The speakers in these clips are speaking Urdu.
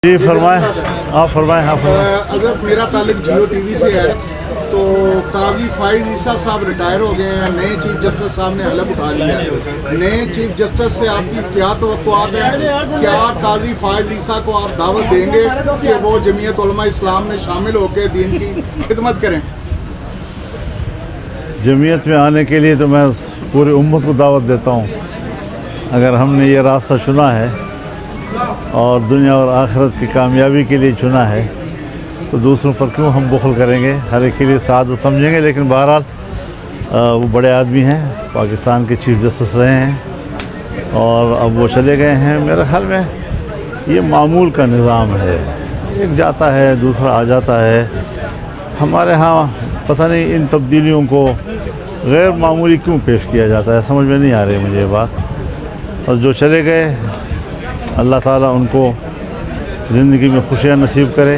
جی فرمائیں، آپ فرمائیں۔ حضرت میرا تعلق جیو ٹی وی سے ہے، تو قاضی فائز عیسیٰ صاحب ریٹائر ہو گئے ہیں، نئے چیف جسٹس صاحب نے حلف اٹھا لیا ہے۔ نئے چیف جسٹس سے آپ کی کیا توقعات ہیں؟ کیا قاضی فائز عیسیٰ کو آپ دعوت دیں گے کہ وہ جمعیت علماء اسلام میں شامل ہو کے دین کی خدمت کریں؟ جمعیت میں آنے کے لیے تو میں پوری امت کو دعوت دیتا ہوں۔ اگر ہم نے یہ راستہ چنا ہے اور دنیا اور آخرت کی کامیابی کے لیے چنا ہے تو دوسروں پر کیوں ہم بخل کریں گے؟ ہر ایک کے لیے سعادت سمجھیں گے۔ لیکن بہرحال وہ بڑے آدمی ہیں، پاکستان کے چیف جسٹس رہے ہیں اور اب وہ چلے گئے ہیں۔ میرے خیال میں یہ معمول کا نظام ہے، ایک جاتا ہے دوسرا آ جاتا ہے۔ ہمارے ہاں پتہ نہیں ان تبدیلیوں کو غیر معمولی کیوں پیش کیا جاتا ہے، سمجھ میں نہیں آ رہی مجھے یہ بات۔ اور جو چلے گئے اللہ تعالیٰ ان کو زندگی میں خوشیاں نصیب کرے،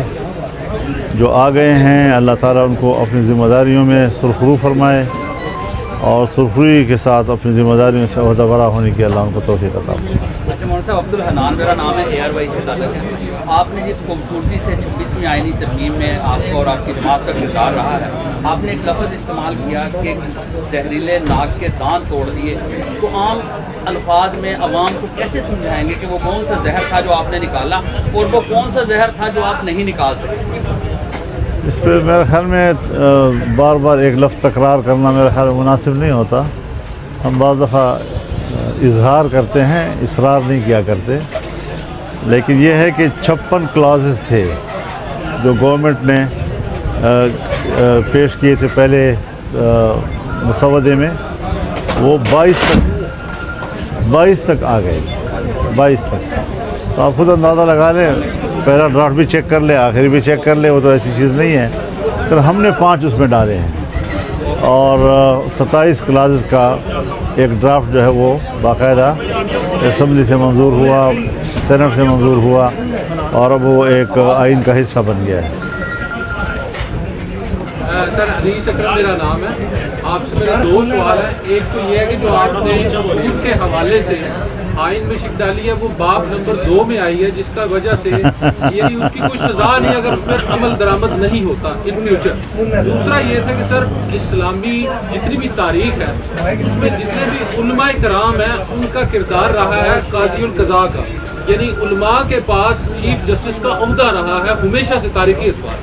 جو آ گئے ہیں اللہ تعالیٰ ان کو اپنی ذمہ داریوں میں سرخرو فرمائے اور سرخروئی کے ساتھ اپنی ذمہ داریوں سے عہدہ برا ہونے کی اللہ ان کو توفیق عطا فرمائے۔ اچھا مولانا صاحب، عبدالحنان میرا نام ہے، ایئر وائی سے تعلق ہے۔ آپ نے جس خوبصورتی سے 26ویں آئینی ترمیم میں آپ کو اور آپ کی جماعت کا کردار رہا ہے، آپ نے ایک لفظ استعمال کیا کہ زہریلے ناک کے دانت توڑ دیے، تو عام الفاظ میں عوام کو کیسے سمجھائیں گے کہ وہ کون سا زہر تھا جو آپ نے نکالا اور وہ کون سا زہر تھا جو آپ نہیں نکال سکے؟ اس پہ میرے خیال میں بار بار ایک لفظ تکرار کرنا میرے خیال میں مناسب نہیں ہوتا۔ ہم بعض دفعہ اظہار کرتے ہیں، اصرار نہیں کیا کرتے۔ لیکن یہ ہے کہ 56 کلازز تھے جو گورنمنٹ نے پیش کیے تھے پہلے مسودے میں، وہ 22 تک آ گئے، 22 تک۔ تو آپ خود اندازہ لگا لیں، پہلا ڈرافٹ بھی چیک کر لے، آخری بھی چیک کر لے، وہ تو ایسی چیز نہیں ہے۔ پھر ہم نے 5 اس میں ڈالے ہیں اور 27 کلازز کا ایک ڈرافٹ جو ہے وہ باقاعدہ اسمبلی سے منظور ہوا، سینٹ سے منظور ہوا اور اب وہ ایک آئین کا حصہ بن گیا ہے۔ سر انیس اکرم میرا نام ہے۔ آپ سے میرے 2 سوال ہیں۔ ایک تو یہ ہے کہ جو آپ نے سود کے حوالے سے آئین میں شک ڈالی ہے وہ باب نمبر 2 میں آئی ہے، جس کا وجہ سے یعنی اس کی کوئی سزا نہیں اگر اس میں عمل درآمد نہیں ہوتا ان فیوچر۔ دوسرا یہ تھا کہ سر اسلامی جتنی بھی تاریخ ہے اس میں جتنے بھی علماء کرام ہیں ان کا کردار رہا ہے قاضی القضاء کا، یعنی علماء کے پاس چیف جسٹس کا عہدہ رہا ہے ہمیشہ سے تاریخی اعتبار۔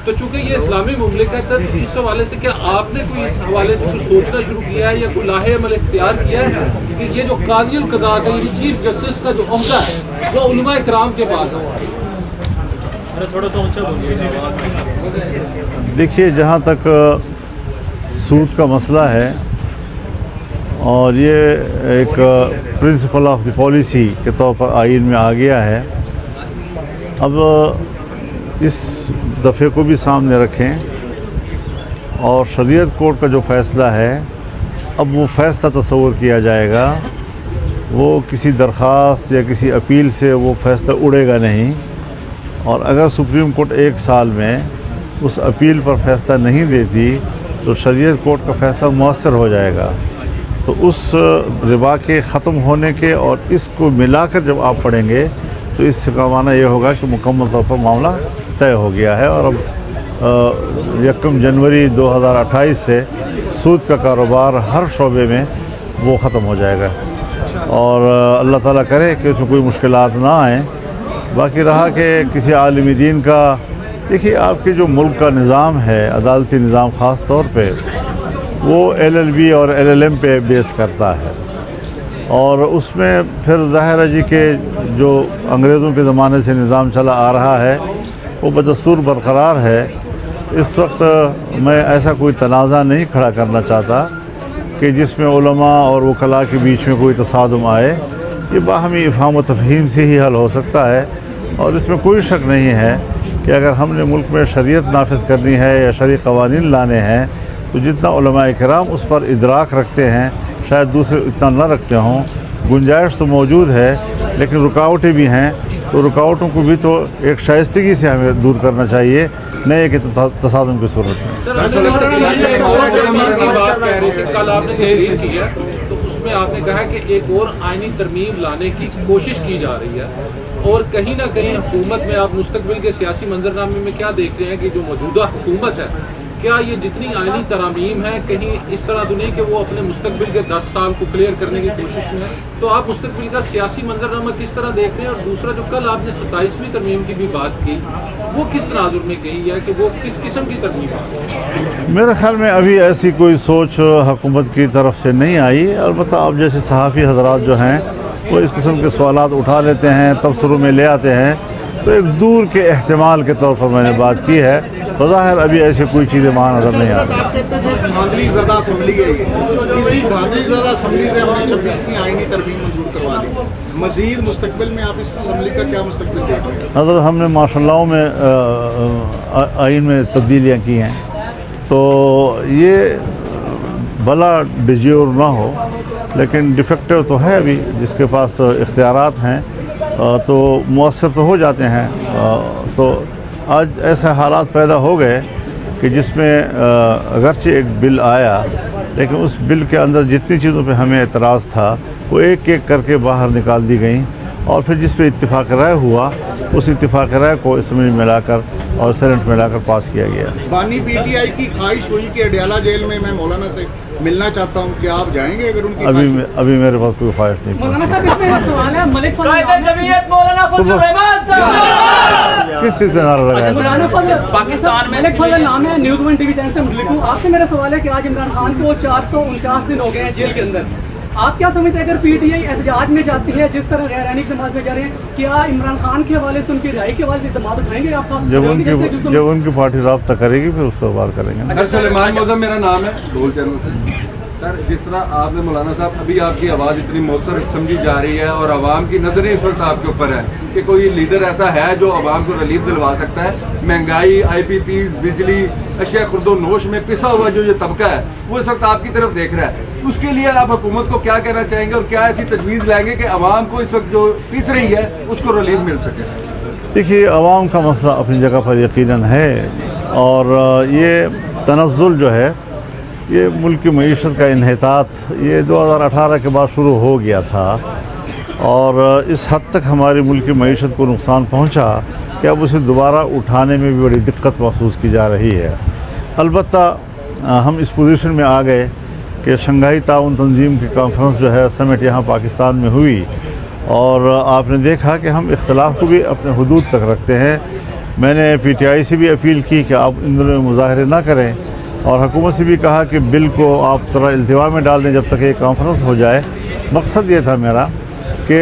تو چونکہ یہ اسلامی مملکت ہے تو اس حوالے سے کیا آپ نے کوئی اس حوالے سے کچھ سوچنا شروع کیا ہے یا کوئی لاہ عمل اختیار کیا ہے کہ یہ جو قاضی القضاء کا یعنی چیف جسٹس کا جو عہدہ ہے وہ علماء کرام کے پاس ہے؟ دیکھیے، جہاں تک سود کا مسئلہ ہے اور یہ ایک پرنسپل آف دی پالیسی کے طور پر آئین میں آ گیا ہے، اب اس دفعے کو بھی سامنے رکھیں اور شریعت کورٹ کا جو فیصلہ ہے اب وہ فیصلہ تصور کیا جائے گا، وہ کسی درخواست یا کسی اپیل سے وہ فیصلہ اڑے گا نہیں۔ اور اگر سپریم کورٹ 1 سال میں اس اپیل پر فیصلہ نہیں دیتی تو شریعت کورٹ کا فیصلہ مؤثر ہو جائے گا۔ تو اس ربا کے ختم ہونے کے اور اس کو ملا کر جب آپ پڑھیں گے تو اس کا معنی یہ ہوگا کہ مکمل طور پر معاملہ طے ہو گیا ہے اور اب 1 جنوری 2028 سے سود کا کاروبار ہر شعبے میں وہ ختم ہو جائے گا اور اللہ تعالیٰ کرے کہ اس میں کوئی مشکلات نہ آئیں۔ باقی رہا کہ کسی عالم دین کا، دیکھیے آپ کے جو ملک کا نظام ہے، عدالتی نظام خاص طور پہ، وہ LLB اور LLM پہ بیس کرتا ہے اور اس میں پھر ظاہر ہے جی کہ جو انگریزوں کے زمانے سے نظام چلا آ رہا ہے وہ بدستور برقرار ہے۔ اس وقت میں ایسا کوئی تنازع نہیں کھڑا کرنا چاہتا کہ جس میں علماء اور وکلاء کے بیچ میں کوئی تصادم آئے۔ یہ باہمی افہام و تفہیم سے ہی حل ہو سکتا ہے اور اس میں کوئی شک نہیں ہے کہ اگر ہم نے ملک میں شریعت نافذ کرنی ہے یا شرعی قوانین لانے ہیں تو جتنا علماء کرام اس پر ادراک رکھتے ہیں شاید دوسرے اتنا نہ رکھتے ہوں۔ گنجائش تو موجود ہے لیکن رکاوٹیں بھی ہیں، تو رکاوٹوں کو بھی تو ایک شائستگی سے ہمیں دور کرنا چاہیے، نئے کہ تصادم کی صورت میں۔ سر کی بات کہہ رہے تھے، کل آپ نے تحریر کی ہے تو اس میں آپ نے کہا کہ ایک اور آئینی ترمیم لانے کی کوشش کی جا رہی ہے اور کہیں نہ کہیں حکومت میں آپ مستقبل کے سیاسی منظرنامے میں کیا دیکھ رہے ہیں کہ جو موجودہ حکومت ہے کیا یہ جتنی آئینی ترامیم ہے کہیں اس طرح تو نہیں کہ وہ اپنے مستقبل کے 10 سال کو کلیئر کرنے کی کوشش میں ہے؟ تو آپ مستقبل کا سیاسی منظرنامہ کس طرح دیکھ رہے ہیں؟ اور دوسرا جو کل آپ نے 27ویں ترمیم کی بھی بات کی وہ کس تناظر میں گئی ہے کہ وہ کس قسم کی ترمیم ہے؟ میرے خیال میں ابھی ایسی کوئی سوچ حکومت کی طرف سے نہیں آئی، البتہ اب جیسے صحافی حضرات جو ہیں وہ اس قسم کے سوالات اٹھا لیتے ہیں، تبصروں میں لے آتے ہیں، تو ایک دور کے احتمال کے طور پر میں نے بات کی ہے، بظاہر ابھی ایسی کوئی چیزیں وہاں نظر نہیں آ رہی۔ آپ کہتے ہیں دھاندلی زدہ اسمبلی ہے یہ، اسی دھاندلی زدہ اسمبلی سے ہم نے 26ویں آئینی ترمیم منظور کروا لی، مزید مستقبل میں آپ اس اسمبلی کا کیا مستقبل دیکھ رہے ہیں؟ حضرت ہم نے ماشاء اللہ میں آئین میں تبدیلیاں کی ہیں، تو یہ بھلا ڈیجیور نہ ہو لیکن ڈیفیکٹو تو ہے ابھی، جس کے پاس اختیارات ہیں تو مؤثر تو ہو جاتے ہیں۔ تو آج ایسے حالات پیدا ہو گئے کہ جس میں اگرچہ ایک بل آیا لیکن اس بل کے اندر جتنی چیزوں پہ ہمیں اعتراض تھا وہ ایک ایک کر کے باہر نکال دی گئیں، اور پھر جس پہ اتفاق رائے ہوا اس اتفاق رائے کو اسمبلی میں لا کر اور سینٹ میں لا کر پاس کیا گیا۔ بانی پی ٹی آئی کی خواہش ہوئی کہ اڈیالہ جیل میں مولانا سے ملنا چاہتا ہوں، کیا آپ جائیں گے اگر ان کی ابھی میرے پاس کوئی خواہش نہیں مولانا صاحب اس میں ایک سوال ہے، ملک کس چیز سے نعرہ لگایا؟ پاکستان میں ملک فضل نام ہے، نیوز 1 ٹی وی چینل سے متعلق ہوں۔ آپ سے میرا سوال ہے کہ آج عمران خان کو 449 دن ہو گئے ہیں جیل کے اندر، آپ کیا سمجھتے ہیں اگر پی ٹی آئی احتجاج میں جاتی ہے جس طرح غیر آئینی اقدامات میں جا رہے ہیں، کیا عمران خان کے حوالے سے ان کی رہائی کے حوالے سے اقدامات اٹھائیں گے آپ؟ جب ان کی پارٹی رابطہ کرے گی پھر اس کو بات کریں گے۔ سر سلیمان معظم میرا نام ہے، ڈول چینل سے۔ سر جس طرح آپ نے مولانا صاحب ابھی آپ کی آواز اتنی مؤثر سمجھی جا رہی ہے اور عوام کی نظریں اس وقت آپ کے اوپر ہے کہ کوئی لیڈر ایسا ہے جو عوام کو ریلیف دلوا سکتا ہے، مہنگائی، آئی پی پیز، بجلی، اشیاء خرد و نوش میں پسا ہوا جو یہ طبقہ ہے وہ اس وقت آپ کی طرف دیکھ رہا ہے، اس کے لیے آپ حکومت کو کیا کہنا چاہیں گے اور کیا ایسی تجویز لائیں گے کہ عوام کو اس وقت جو پس رہی ہے اس کو ریلیف مل سکے؟ دیکھیے عوام کا مسئلہ اپنی جگہ پر یقیناً ہے، اور یہ تنزل جو ہے یہ ملک کی معیشت کا انحطاط یہ 2018 کے بعد شروع ہو گیا تھا، اور اس حد تک ہماری ملک کی معیشت کو نقصان پہنچا کہ اب اسے دوبارہ اٹھانے میں بھی بڑی دقت محسوس کی جا رہی ہے۔ البتہ ہم اس پوزیشن میں آ گئے کہ شنگھائی تعاون تنظیم کی کانفرنس جو ہے سمٹ یہاں پاکستان میں ہوئی، اور آپ نے دیکھا کہ ہم اختلاف کو بھی اپنے حدود تک رکھتے ہیں۔ میں نے پی ٹی آئی سے بھی اپیل کی کہ آپ ان دنوں میں مظاہرے نہ کریں، اور حکومت سے بھی کہا کہ بل کو آپ ذرا التوا میں ڈال دیں جب تک یہ کانفرنس ہو جائے۔ مقصد یہ تھا میرا کہ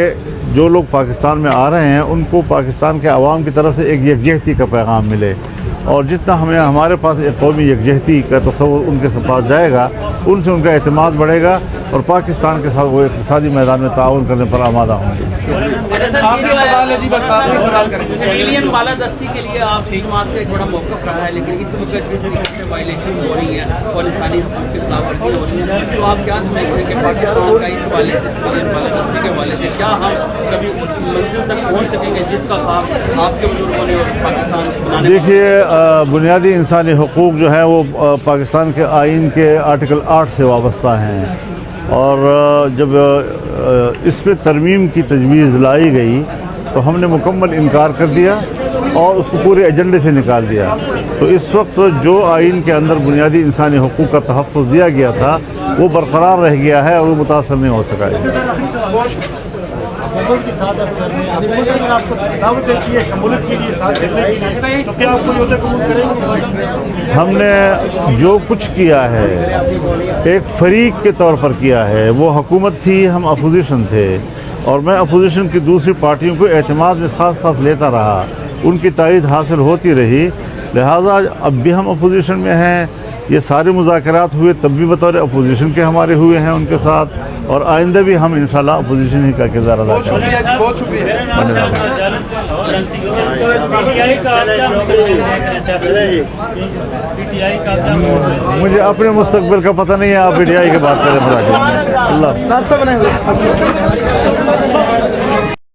جو لوگ پاکستان میں آ رہے ہیں ان کو پاکستان کے عوام کی طرف سے ایک یکجہتی کا پیغام ملے، اور جتنا ہمارے پاس ایک قومی یکجہتی کا تصور ان کے پاس جائے گا ان سے ان کا اعتماد بڑھے گا، اور پاکستان کے ساتھ وہ اقتصادی میدان میں تعاون کرنے پر آمادہ ہوں گے۔ سویلین بالادستی کے لیے آپ حکومت کا ایک بڑا موقف رہا ہے، لیکن اس وقت جس طریقے سے وائلیشن ہو رہی ہے اور انسانی حقوق کے خلاف ورزی ہو رہی ہے، تو آپ کیا سمجھتے ہیں کہ پاکستان کا اس حوالے سے سویلین بالادستی کے حوالے سے کیا ہم کبھی اس منزل تک پہنچ سکیں گے جس کا خواب آپ کے بزرگوں نے پاکستان بنانے؟ دیکھیے بنیادی انسانی حقوق جو ہیں وہ پاکستان کے آئین کے آرٹیکل 8 سے وابستہ ہیں، اور جب اس میں ترمیم کی تجویز لائی گئی تو ہم نے مکمل انکار کر دیا اور اس کو پورے ایجنڈے سے نکال دیا۔ تو اس وقت جو آئین کے اندر بنیادی انسانی حقوق کا تحفظ دیا گیا تھا وہ برقرار رہ گیا ہے اور وہ متاثر نہیں ہو سکا ہے۔ ہم نے جو کچھ کیا ہے ایک فریق کے طور پر کیا ہے، وہ حکومت تھی، ہم اپوزیشن تھے، اور میں اپوزیشن کی دوسری پارٹیوں کو اعتماد میں ساتھ ساتھ لیتا رہا، ان کی تائید حاصل ہوتی رہی، لہٰذا اب بھی ہم اپوزیشن میں ہیں۔ یہ سارے مذاکرات ہوئے تب بھی بطور اپوزیشن کے ہمارے ہوئے ہیں ان کے ساتھ، اور آئندہ بھی ہم انشاءاللہ اپوزیشن ہی کا کردار ادا کریں گے۔ شکریہ جی، بہت شکریہ۔ مجھے اپنے مستقبل کا پتہ نہیں ہے، آپ پی ٹی آئی کی بات کریں۔ اللہ